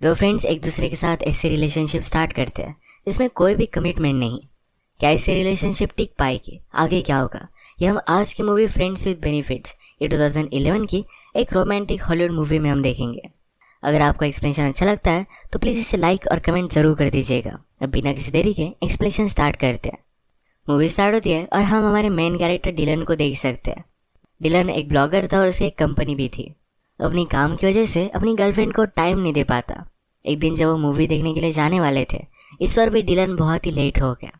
दो फ्रेंड्स एक दूसरे के साथ ऐसे रिलेशनशिप स्टार्ट करते हैं जिसमें कोई भी कमिटमेंट नहीं। क्या ऐसी रिलेशनशिप टिक पाएगी? आगे क्या होगा? ये हम आज की मूवी फ्रेंड्स विद बेनिफिट्स, ये 2011 की एक रोमांटिक हॉलीवुड मूवी में हम देखेंगे। अगर आपको एक्सप्लेनेशन अच्छा लगता है तो प्लीज़ इसे लाइक और कमेंट ज़रूर कर दीजिएगा। अब बिना किसी देरी के एक्सप्लेनेशन स्टार्ट करते हैं। मूवी स्टार्ट होती है और हम हमारे मेन कैरेक्टर डिलन को देख सकते हैं। डिलन एक ब्लॉगर था और उसकी एक कंपनी भी थी। अपनी काम की वजह से अपनी गर्लफ्रेंड को टाइम नहीं दे पाता। एक दिन जब वो मूवी देखने के लिए जाने वाले थे, इस बार भी डिलन बहुत ही लेट हो गया।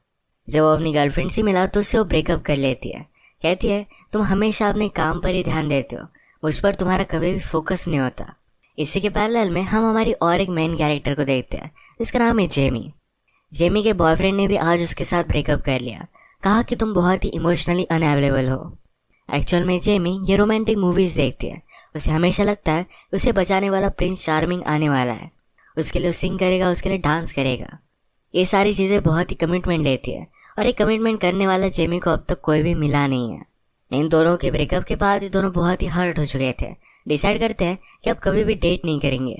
जब वो अपनी गर्लफ्रेंड से मिला तो उससे वो ब्रेकअप कर लेती है। कहती है, तुम हमेशा अपने काम पर ही ध्यान देते हो, मुझ पर तुम्हारा कभी भी फोकस नहीं होता। इसी के पैरेलल में हम हमारी और एक मेन कैरेक्टर को देखते हैं जिसका नाम है जेमी। जेमी के बॉयफ्रेंड ने भी आज उसके साथ ब्रेकअप कर लिया। कहा कि तुम बहुत ही इमोशनली अनअवेलेबल हो। एक्चुअल में जेमी ये रोमांटिक मूवीज़ देखती है। उसे हमेशा लगता है उसे बचाने वाला प्रिंस चार्मिंग आने वाला है। उसके लिए सिंग करेगा, उसके लिए डांस करेगा। ये सारी चीज़ें बहुत ही कमिटमेंट लेती है और एक कमिटमेंट करने वाला जेमी को अब तक कोई भी मिला नहीं है। इन दोनों के ब्रेकअप के बाद ये दोनों बहुत ही हर्ट हो चुके थे। डिसाइड करते हैं कि अब कभी भी डेट नहीं करेंगे।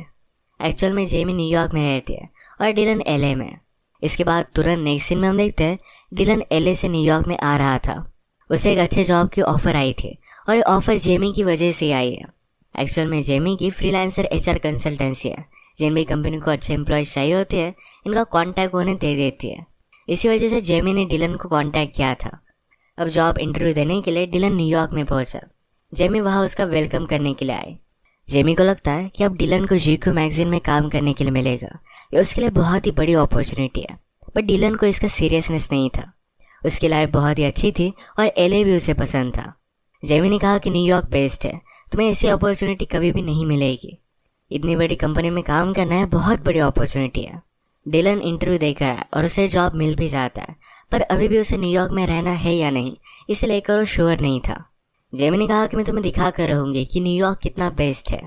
एक्चुअल में जेमी न्यूयॉर्क में रहती है और डिलन एलए में। इसके बाद तुरंत नेक्स्ट सीन में हम देखते हैं डिलन एलए से न्यूयॉर्क में आ रहा था। उसे एक अच्छे जॉब की ऑफ़र आई थी और ये ऑफ़र जेमी की वजह से आई है। एक्चुअल में जेमी की फ्रीलांसर एचआर कंसल्टेंसी है। जिन भी कंपनी को अच्छे एम्प्लॉयज़ चाहिए होते हैं, इनका कॉन्टैक्ट उन्हें दे देती है। इसी वजह से जेमी ने डिलन को कॉन्टैक्ट किया था। अब जॉब इंटरव्यू देने के लिए डिलन न्यूयॉर्क में पहुंचा। जेमी वहां उसका वेलकम करने के लिए आए। जेमी को लगता है कि अब डिलन को जीक्यू मैगजीन में काम करने के लिए मिलेगा। ये उसके लिए बहुत ही बड़ी अपॉर्चुनिटी है, बट डिलन को इसका सीरियसनेस नहीं था। उसकी लाइफ बहुत ही अच्छी थी और एलए भी उसे पसंद था। जेमी ने कहा कि न्यूयॉर्क बेस्ट है, तुम्हें ऐसी अपॉर्चुनिटी कभी भी नहीं मिलेगी। इतनी बड़ी कंपनी में काम करना है, बहुत बड़ी अपॉर्चुनिटी है। डिलन इंटरव्यू देकर आया और उसे जॉब मिल भी जाता है, पर अभी भी उसे न्यूयॉर्क में रहना है या नहीं इसे लेकर वो श्योर नहीं था। जेमी ने कहा कि मैं तुम्हें दिखा कर रहूँगी कि न्यूयॉर्क कितना बेस्ट है।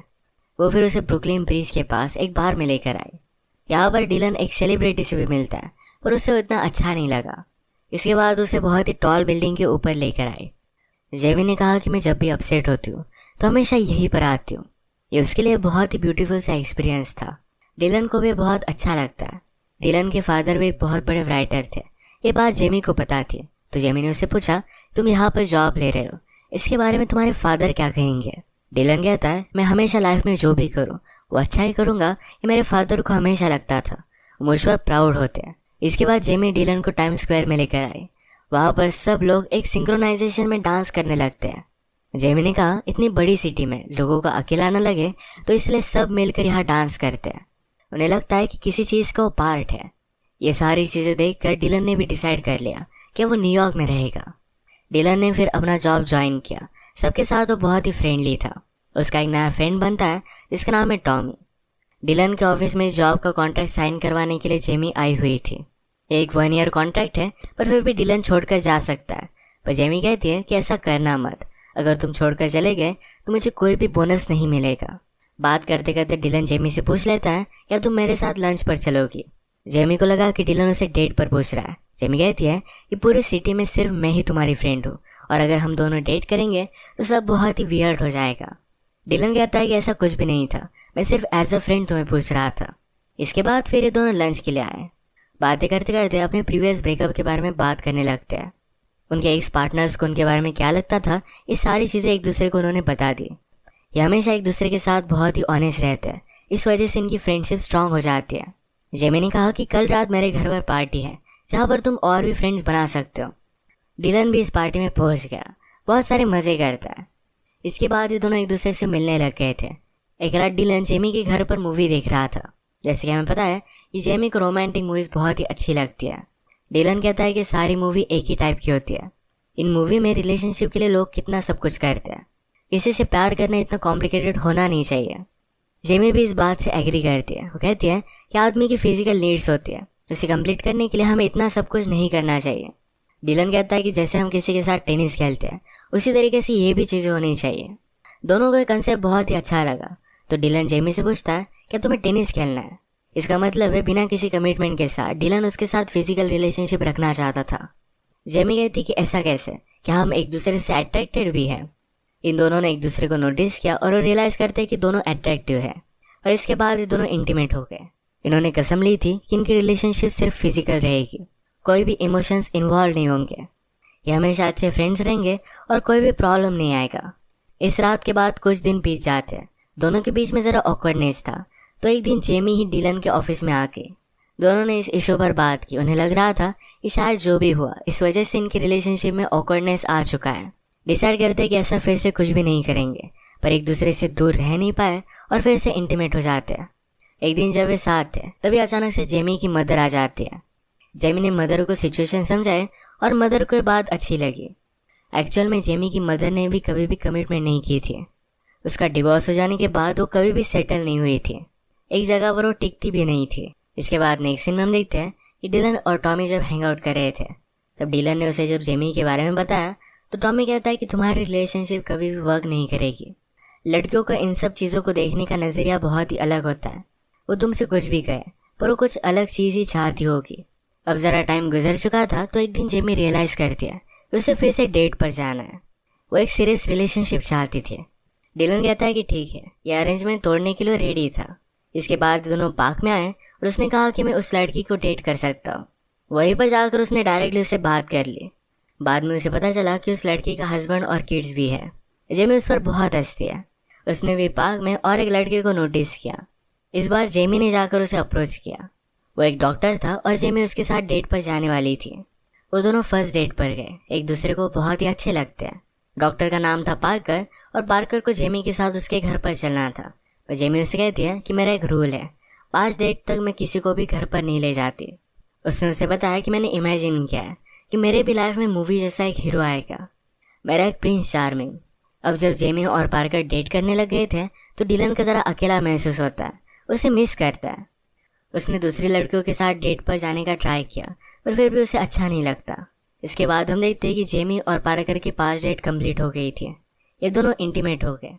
वो फिर उसे ब्रुकलिन ब्रिज के पास एक बार में लेकर आए। यहाँ पर डिलन एक सेलिब्रिटी से भी मिलता है, पर उसे इतना अच्छा नहीं लगा। इसके बाद उसे बहुत ही टॉल बिल्डिंग के ऊपर लेकर आए। जेमी ने कहा कि मैं जब भी अपसेट होती हूँ तो हमेशा यहीं पर आती हूँ। ये उसके लिए बहुत ही ब्यूटीफुल सा एक्सपीरियंस था। डिलन को भी बहुत अच्छा लगता है। डिलन के फादर भी एक बहुत बड़े राइटर थे। ये बात जेमी को पता थी, तो जेमी ने उससे पूछा, तुम यहाँ पर जॉब ले रहे हो, इसके बारे में तुम्हारे फादर क्या कहेंगे? डिलन कहता है, मैं हमेशा लाइफ में जो भी करूँ वो अच्छा ही करूँगा। ये मेरे फादर को हमेशा लगता था, मुझ पर प्राउड होते हैं। इसके बाद जेमी डिलन को टाइम स्क्वायर में लेकर आए। वहाँ पर सब लोग एक सिंक्रोनाइजेशन में डांस करने लगते हैं। जेमी ने कहा, इतनी बड़ी सिटी में लोगों का अकेला न लगे, तो इसलिए सब मिलकर यहाँ डांस करते हैं। उन्हें लगता है कि किसी चीज़ का वो पार्ट है। ये सारी चीज़ें देखकर डिलन ने भी डिसाइड कर लिया कि वो न्यूयॉर्क में रहेगा। डिलन ने फिर अपना जॉब ज्वाइन किया। सबके साथ वो बहुत ही फ्रेंडली था। उसका एक नया फ्रेंड बनता है जिसका नाम है टॉमी। डिलन के ऑफिस में इस जॉब का कॉन्ट्रैक्ट साइन करवाने के लिए जेमी आई हुई थी। एक 1 ईयर कॉन्ट्रैक्ट है, पर फिर भी डिलन छोड़कर जा सकता है। पर जेमी कहती है कि ऐसा करना मत, अगर तुम छोड़कर चले गए तो मुझे कोई भी बोनस नहीं मिलेगा। बात करते करते डिलन जेमी से पूछ लेता है, क्या तुम मेरे साथ लंच पर चलोगी? जेमी को लगा कि डिलन उसे डेट पर पूछ रहा है। जेमी कहती है कि पूरी सिटी में सिर्फ मैं ही तुम्हारी फ्रेंड हूँ, और अगर हम दोनों डेट करेंगे तो सब बहुत ही वियर्ड हो जाएगा। डिलन कहता है कि ऐसा कुछ भी नहीं था, मैं सिर्फ एज अ फ्रेंड तुम्हें पूछ रहा था। इसके बाद फिर ये दोनों लंच के लिए आए। बातें करते करते अपने प्रीवियस ब्रेकअप के बारे में बात करने लगते हैं। उनके एक्स पार्टनर्स को उनके बारे में क्या लगता था, ये सारी चीज़ें एक दूसरे को उन्होंने बता दी। ये हमेशा एक दूसरे के साथ बहुत ही ऑनेस्ट रहते हैं, इस वजह से इनकी फ्रेंडशिप स्ट्रांग हो जाती है। जेमी ने कहा कि कल रात मेरे घर पर पार्टी है जहाँ पर तुम और भी फ्रेंड्स बना सकते हो। डिलन भी इस पार्टी में पहुँच गया, बहुत सारे मज़े करता है। इसके बाद ये दोनों एक दूसरे से मिलने लग गए थे। एक रात डिलन जेमी के घर पर मूवी देख रहा था। जैसे कि हमें पता है कि जेमी को रोमांटिक मूवीज़ बहुत ही अच्छी लगती है। डिलन कहता है कि सारी मूवी एक ही टाइप की होती है। इन मूवी में रिलेशनशिप के लिए लोग कितना सब कुछ करते हैं, किसी से प्यार करना इतना कॉम्प्लिकेटेड होना नहीं चाहिए। जेमी भी इस बात से एग्री करती है। वो कहती है कि आदमी की फिजिकल नीड्स होती है, उसे कंप्लीट करने के लिए हमें इतना सब कुछ नहीं करना चाहिए। डिलन कहता है कि जैसे हम किसी के साथ टेनिस खेलते हैं, उसी तरीके से ये भी चीज़ें होनी चाहिए। दोनों को ये कंसेप्ट बहुत ही अच्छा लगा, तो डिलन जेमी से पूछता है, क्या तुम्हें टेनिस खेलना है? इसका मतलब है बिना किसी कमिटमेंट के साथ डिलन उसके साथ फिजिकल रिलेशनशिप रखना चाहता था। जेमी कहती कि ऐसा कैसे, क्या हम एक दूसरे से अट्रैक्टेड भी हैं? इन दोनों ने एक दूसरे को नोटिस किया और वो रियलाइज़ करते कि दोनों अट्रैक्टिव है। और इसके बाद ये दोनों इंटीमेट हो गए। इन्होंने कसम ली थी कि इनकी रिलेशनशिप सिर्फ फिजिकल रहेगी, कोई भी इमोशंस इन्वॉल्व नहीं होंगे, ये हमेशा अच्छे फ्रेंड्स रहेंगे और कोई भी प्रॉब्लम नहीं आएगा। इस रात के बाद कुछ दिन बीत जाते हैं। दोनों के बीच में ज़रा ऑकवर्डनेस था, तो एक दिन जेमी ही डिलन के ऑफिस में आके दोनों ने इस इशू पर बात की। उन्हें लग रहा था कि शायद जो भी हुआ इस वजह से इनकी रिलेशनशिप में ऑकवर्डनेस आ चुका है। डिसाइड करते कि ऐसा फिर से कुछ भी नहीं करेंगे, पर एक दूसरे से दूर रह नहीं पाए और फिर से इंटीमेट हो जाते हैं। एक दिन जब वे साथ थे तभी अचानक से जेमी की मदर आ जाती है। जेमी ने मदर को सिचुएशन समझाए और मदर को ये बात अच्छी लगी। एक्चुअल में जेमी की मदर ने भी कभी भी कमिटमेंट नहीं की थी। उसका डिवोर्स हो जाने के बाद वो कभी भी सेटल नहीं हुई थी, एक जगह पर वो टिकती भी नहीं थी। इसके बाद नेक्स्ट सीन में हम देखते हैं कि डिलन और टॉमी जब हैंग आउट कर रहे थे, तब डिलन ने उसे जब जेमी के बारे में बताया तो टॉमी कहता है कि तुम्हारी रिलेशनशिप कभी भी वर्क नहीं करेगी। लड़कियों का इन सब चीज़ों को देखने का नज़रिया बहुत ही अलग होता है। वो तुमसे कुछ भी कहे पर वो कुछ अलग चीज़ ही चाहती होगी। अब ज़रा टाइम गुजर चुका था तो एक दिन जेमी रियलाइज़ करती है कि उसे फिर से डेट पर जाना है। वो एक सीरियस रिलेशनशिप चाहती थी। डिलन कहता है कि ठीक है, ये अरेंजमेंट तोड़ने के लिए रेडी था। इसके बाद दोनों पार्क में आए और उसने कहा कि मैं उस लड़की को डेट कर सकता हूँ। वहीं पर जाकर उसने डायरेक्टली उससे बात कर ली। बाद में उसे पता चला कि उस लड़की का हस्बैंड और किड्स भी है। जेमी उस पर बहुत हंसती है। उसने भी पार्क में और एक लड़के को नोटिस किया। इस बार जेमी ने जाकर उसे अप्रोच किया। वो एक डॉक्टर था और जेमी उसके साथ डेट पर जाने वाली थी। वो दोनों फर्स्ट डेट पर गए। एक दूसरे को बहुत ही अच्छे लगते हैं। डॉक्टर का नाम था पार्कर और पार्कर को जेमी के साथ उसके घर पर चलना था। पर जेमी उसे कहती है कि मेरा एक रूल है, 5 डेट तक मैं किसी को भी घर पर नहीं ले जाती। उसने उसे बताया कि मैंने इमेजिन किया है कि मेरे भी लाइफ में मूवी जैसा एक हीरो आएगा, मेरा एक प्रिंस चार्मिंग। अब जब जेमी और पार्कर डेट करने लग गए थे तो डिलन का ज़रा अकेला महसूस होता है, उसे मिस करता है। उसने दूसरी लड़कियों के साथ डेट पर जाने का ट्राई किया पर फिर भी उसे अच्छा नहीं लगता। इसके बाद हम देखते हैं कि जेमी और पार्कर की 5 डेट कंप्लीट हो गई थी। ये दोनों इंटीमेट हो गए।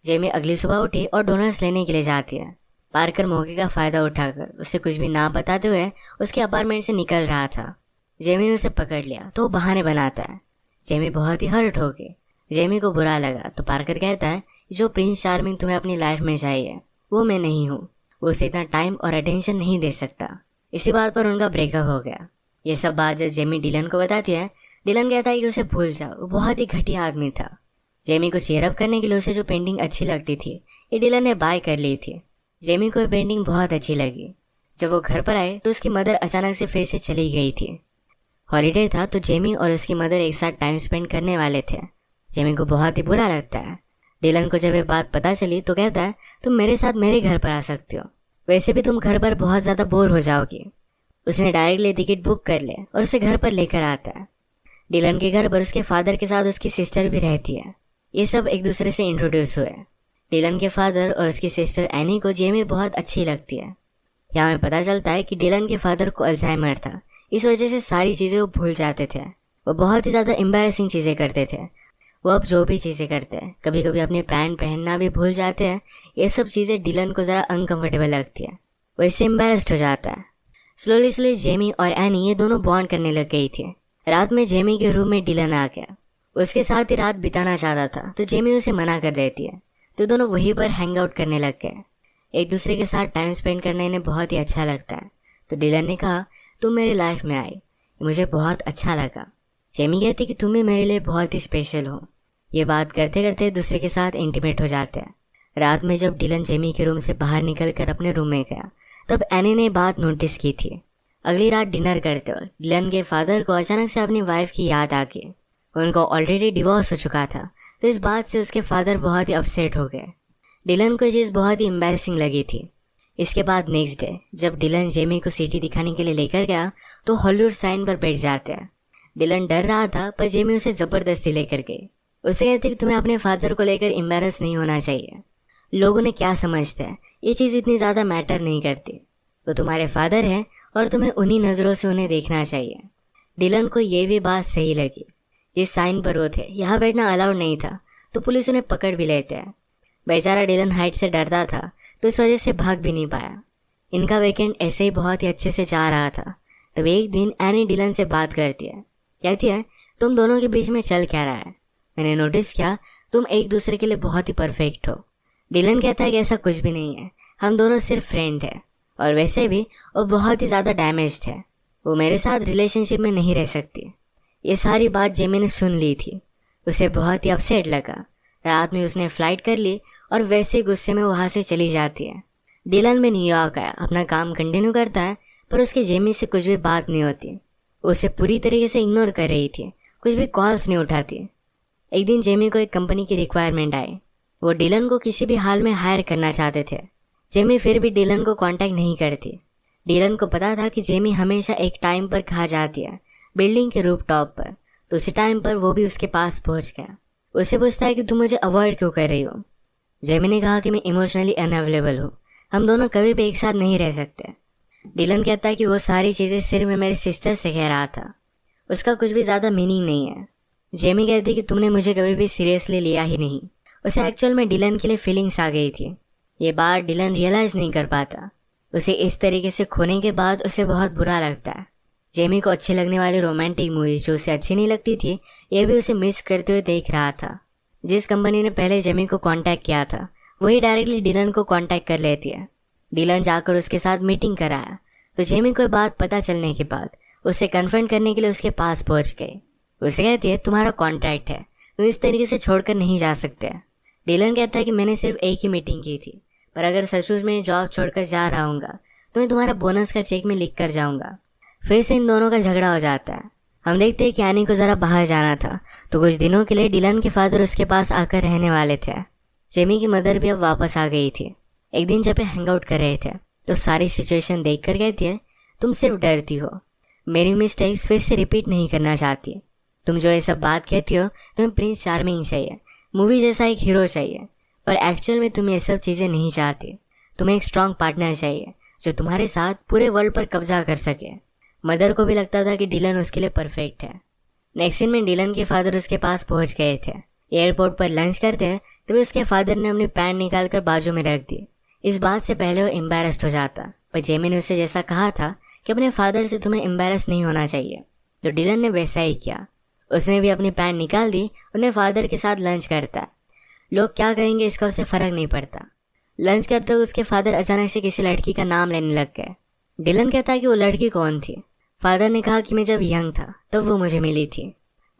जेमी अगली सुबह उठी और डोनट्स लेने के लिए जाती है। पार्कर मौके का फ़ायदा उठाकर उसे कुछ भी ना बताते हुए उसके अपार्टमेंट से निकल रहा था। जेमी ने उसे पकड़ लिया तो वो बहाने बनाता है। जेमी बहुत ही हर्ट हो गई। जेमी को बुरा लगा तो पार्कर कहता है जो प्रिंस चार्मिंग तुम्हें अपनी लाइफ में चाहिए वो मैं नहीं हूँ, वो उसे इतना टाइम और अटेंशन नहीं दे सकता। इसी बात पर उनका ब्रेकअप हो गया। ये सब बात जब जेमी डिलन को बताती है, डिलन कहता है कि उसे भूल जाओ, वो बहुत ही घटिया आदमी था। जेमी को चीयर अप करने के लिए उसे जो पेंटिंग अच्छी लगती थी ये डिलन ने बाय कर ली थी। जेमी को ये पेंटिंग बहुत अच्छी लगी। जब वो घर पर आए तो उसकी मदर अचानक से फिर से चली गई थी। हॉलीडे था तो जेमी और उसकी मदर एक साथ टाइम स्पेंड करने वाले थे। जेमी को बहुत ही बुरा लगता है। डिलन को जब ये बात पता चली तो कहता है तुम मेरे साथ मेरे घर पर आ सकते हो, वैसे भी तुम घर पर बहुत ज़्यादा बोर हो जाओगी। उसने डायरेक्टली टिकट बुक कर ले और उसे घर पर लेकर आता है। डिलन के घर पर उसके फादर के साथ उसकी सिस्टर भी रहती है। ये सब एक दूसरे से इंट्रोड्यूस हुए। डिलन के फादर और उसकी सिस्टर एनी को जेमी बहुत अच्छी लगती है। यहाँ में पता चलता है कि डिलन के फादर को अल्जाइमर था, इस वजह से सारी चीज़ें वो भूल जाते थे। वो बहुत ही ज़्यादा एम्बैरेसिंग चीज़ें करते थे। वो अब जो भी चीज़ें करते हैं, कभी कभी अपनी पैंट पहनना भी भूल जाते हैं। ये सब चीज़ें डिलन को ज़रा अनकंफर्टेबल लगती है, वो इससे एम्बैरेस्ड हो जाता है। स्लोली जेमी और एनी ये दोनों बॉन्ड करने लग गई थी। रात में जेमी के रूम में डिलन आ गया। उसके साथ ही रात बिताना चाहता था तो जेमी उसे मना कर देती है, तो दोनों वहीं पर हैंग आउट करने लग गए। एक दूसरे के साथ टाइम स्पेंड करना इन्हें बहुत ही अच्छा लगता है। तो डिलन ने कहा तुम मेरी लाइफ में आई, मुझे बहुत अच्छा लगा। जेमी कहती कि तुम भी मेरे लिए बहुत ही स्पेशल हो। ये बात करते करते दूसरे के साथ इंटीमेट हो जाते हैं। रात में जब डिलन जेमी के रूम से बाहर निकल कर अपने रूम में गया तब एनी ने बात नोटिस की थी। अगली रात डिनर करते वक्त डिलन के फादर को अचानक से अपनी वाइफ की याद आ गई। उनको ऑलरेडी डिवोर्स हो चुका था तो इस बात से उसके फादर बहुत ही अपसेट हो गए। डिलन को ये चीज़ बहुत ही एम्बैरेसिंग लगी थी। इसके बाद नेक्स्ट डे जब डिलन जेमी को सिटी दिखाने के लिए लेकर गया तो हॉलीवुड साइन पर बैठ जाते हैं। डिलन डर रहा था पर जेमी उसे ज़बरदस्ती लेकर गई। उसे कहते कि तुम्हें अपने फादर को लेकर एम्बैरेस नहीं होना चाहिए। लोगों ने क्या समझते हैं, ये चीज़ इतनी ज़्यादा मैटर नहीं करती। वो तुम्हारे फादर हैं और तुम्हें उन्हीं नज़रों से उन्हें देखना चाहिए। डिलन को ये भी बात सही लगी। जिस साइन पर वो थे यहाँ बैठना अलाउड नहीं था तो पुलिस उन्हें पकड़ भी लेते हैं। बेचारा डिलन हाइट से डरता था तो इस वजह से भाग भी नहीं पाया। इनका वीकेंड ऐसे ही बहुत ही अच्छे से जा रहा था। तब एक दिन एनी डिलन से बात करती है, कहती है तुम दोनों के बीच में चल क्या रहा है, मैंने नोटिस किया तुम एक दूसरे के लिए बहुत ही परफेक्ट हो। डिलन कहता है कि ऐसा कुछ भी नहीं है, हम दोनों सिर्फ फ्रेंड हैं और वैसे भी वो बहुत ही ज़्यादा डैमेज्ड है, वो मेरे साथ रिलेशनशिप में नहीं रह सकती। ये सारी बात जेमी ने सुन ली थी। उसे बहुत ही अपसेट लगा। रात में उसने फ़्लाइट कर ली और वैसे गुस्से में वहाँ से चली जाती है। डिलन भी न्यूयॉर्क आया, अपना काम कंटिन्यू करता है, पर उसकी जेमी से कुछ भी बात नहीं होती। उसे पूरी तरीके से इग्नोर कर रही थी, कुछ भी कॉल्स नहीं उठाती। एक दिन जेमी को एक कंपनी की रिक्वायरमेंट आई। वो डिलन को किसी भी हाल में हायर करना चाहते थे। जेमी फिर भी डिलन को कांटेक्ट नहीं करती। डिलन को पता था कि जेमी हमेशा एक टाइम पर कहाँ जाती है, बिल्डिंग के रूफटॉप पर, तो उसी टाइम पर वो भी उसके पास पहुंच गया। उसे पूछता है कि तुम मुझे अवॉइड क्यों कर रही हो। जेमी ने कहा कि मैं इमोशनली अनअवेलेबल हूँ, हम दोनों कभी भी एक साथ नहीं रह सकते। डिलन कहता है कि वो सारी चीज़ें सिर्फ मैं मेरे सिस्टर से कह रहा था, उसका कुछ भी ज़्यादा मीनिंग नहीं है। जेमी कहती कि तुमने मुझे कभी भी सीरियसली लिया ही नहीं। उसे एक्चुअल में डिलन के लिए फीलिंग्स आ गई थी। ये बात डिलन रियलाइज़ नहीं कर पाता। उसे इस तरीके से खोने के बाद उसे बहुत बुरा लगता है। जेमी को अच्छी लगने वाली रोमांटिक मूवीज जो उसे अच्छी नहीं लगती थी, ये भी उसे मिस करते हुए देख रहा था। जिस कंपनी ने पहले जेमी को कांटेक्ट किया था, वही डायरेक्टली डिलन को कांटेक्ट कर लेती है। डिलन जाकर उसके साथ मीटिंग कराया, तो जेमी को बात पता चलने के बाद उसे कन्फ्रंट करने के लिए उसके पास पहुंच गई। उसे कहती है तुम्हारा कॉन्ट्रैक्ट है, तुम इस तरीके से छोड़कर नहीं जा सकते। डिलन कहता है कि मैंने सिर्फ एक ही मीटिंग की थी, पर अगर सचमुच में जॉब छोड़कर जा रहा हूँगा तो मैं तुम्हारा बोनस का चेक में लिख कर जाऊँगा। फिर से इन दोनों का झगड़ा हो जाता है। हम देखते हैं कि एनी को ज़रा बाहर जाना था, तो कुछ दिनों के लिए डिलन के फादर उसके पास आकर रहने वाले थे। जेमी की मदर भी अब वापस आ गई थी। एक दिन जब हैंग आउट कर रहे थे तो सारी सिचुएशन देख कर कहती है तुम सिर्फ डरती हो, मेरी मिस्टेक्स फिर से रिपीट नहीं करना चाहती। तुम जो ये सब बात कहती हो तुम्हें प्रिंस चार्मिंग चाहिए, मूवी जैसा एक हीरो चाहिए, पर एक्चुअल में तुम ये सब चीज़ें नहीं चाहती। तुम्हें एक स्ट्रॉन्ग पार्टनर चाहिए जो तुम्हारे साथ पूरे वर्ल्ड पर कब्जा कर सके। मदर को भी लगता था कि डिलन उसके लिए परफेक्ट है। नेक्स्ट सीन में डिलन के फादर उसके पास पहुंच गए थे। एयरपोर्ट पर लंच करते हैं तभी उसके फादर ने अपनी पैंट निकाल कर बाजू में रख दी। इस बात से पहले वो एम्बैरेस्ड हो जाता, पर जेमी ने उसे जैसा कहा था कि अपने फादर से तुम्हें एम्बैरेस नहीं होना चाहिए, तो डिलन ने वैसा ही किया। उसने भी अपनी पैंट निकाल दी, अपने फादर के साथ लंच करता। लोग क्या कहेंगे इसका उसे फ़र्क नहीं पड़ता। लंच करते हुए उसके फादर अचानक से किसी लड़की का नाम लेने लग गए। डिलन कहता है कि वो लड़की कौन थी। फादर ने कहा कि मैं जब यंग था तब वो मुझे मिली थी,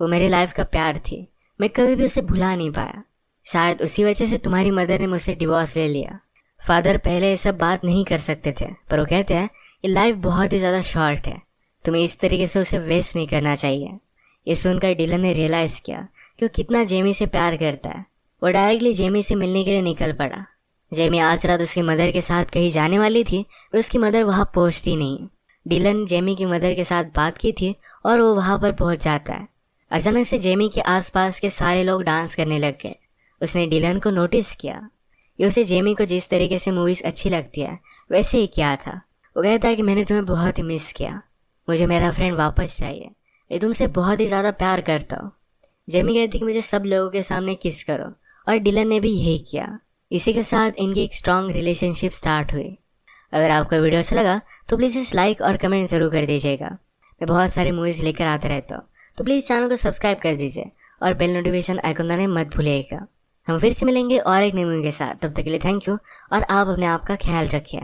वो मेरी लाइफ का प्यार थी, मैं कभी भी उसे भुला नहीं पाया। शायद उसी वजह से तुम्हारी मदर ने मुझसे डिवोर्स ले लिया। फादर पहले ये सब बात नहीं कर सकते थे, पर वो कहते हैं ये लाइफ बहुत ही ज़्यादा शॉर्ट है, तुम्हें इस तरीके से उसे वेस्ट नहीं करना चाहिए। ये सुनकर डिलन ने रियलाइज़ किया कि वो कितना जेमी से प्यार करता है। वो डायरेक्टली जेमी से मिलने के लिए निकल पड़ा। जेमी आज रात उसकी मदर के साथ कहीं जाने वाली थी, पर उसकी मदर वहाँ पहुँचती नहीं। डिलन जेमी की मदर के साथ बात की थी और वो वहाँ पर पहुँच जाता है। अचानक से जेमी के आसपास के सारे लोग डांस करने लग गए। उसने डिलन को नोटिस किया। ये उसे जेमी को जिस तरीके से मूवीज़ अच्छी लगती है वैसे ही किया था। वो कहता है कि मैंने तुम्हें बहुत ही मिस किया, मुझे मेरा फ्रेंड वापस चाहिए, मैं तुमसे बहुत ही ज़्यादा प्यार करता हूँ। जेमी कहती कि मुझे सब लोगों के सामने किस करो, और डिलन ने भी यही किया। इसी के साथ इनकी एक स्ट्रॉन्ग रिलेशनशिप स्टार्ट हुई। अगर आपको वीडियो अच्छा लगा तो प्लीज़ इस लाइक और कमेंट ज़रूर कर दीजिएगा। मैं बहुत सारी मूवीज़ लेकर आता रहता हूँ, तो प्लीज़ चैनल को सब्सक्राइब कर दीजिए और बेल नोटिफिकेशन आइकन दबाना मत भूलिएगा। हम फिर से मिलेंगे और एक नई मूवी के साथ। तब तक के लिए थैंक यू और आप अपने आप का ख्याल रखिए।